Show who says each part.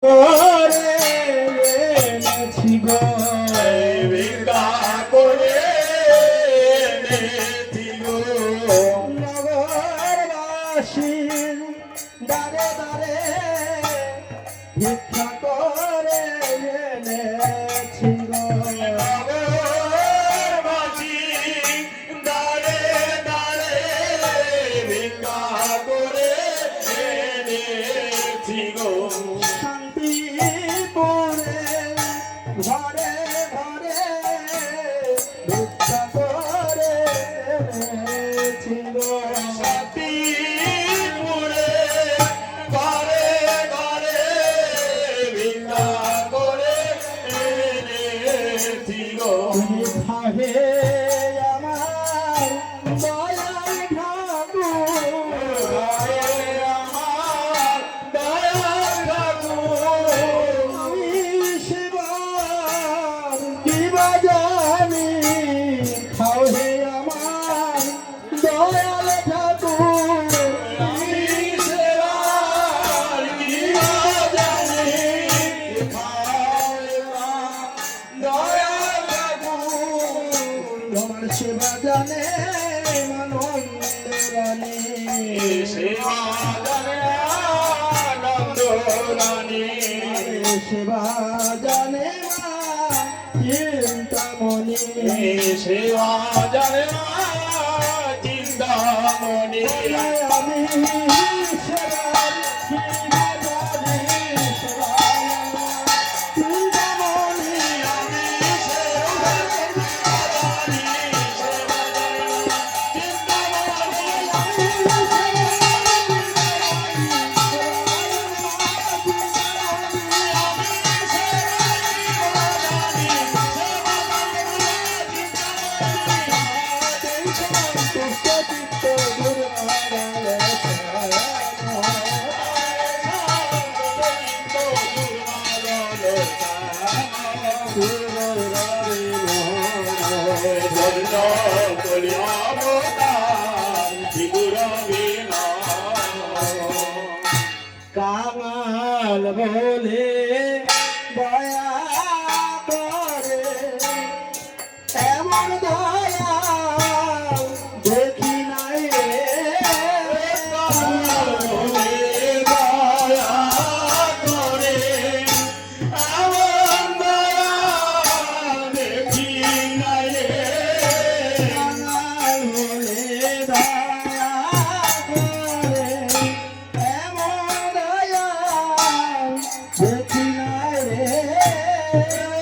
Speaker 1: করে এনেছি গো ভিক্ষা করে এনেছি গো নগরবাসীর দ্বারে দ্বারে ভিক্ষা করে এনেছি গো নগরবাসীর দ্বারে দ্বারে ভিক্ষা করে এনেছি গো ঘরে ঘরে ভিক্ষা করে এনেছি গো শান্তিপুরে ঘরে ঘরে ভিক্ষা করে এনেছি গো খাহে আমার দয়াল ঠাকুর আমার দয়াল ঠাকুর জানি খাও হে আমার দয়াল ঠাকুর তোমার সেবা জানে আনন্দরানী সেবা জানে আনন্দরানী সেবা জানে চিন্তামণি সেবা জানে চিন্তামণি আমি সেবার সেবা জানি সেবা চিন্তামণি আমি সেবা জানি সেবা চিন্তামণি কামাল বলে দয়া করে এমন দয়া দেখি নাই রে কামাল বলে দয়া করে এমন দয়া দেখি নাই রে কামাল বলে দয়া করে এমন দয়া দেখি নাই রে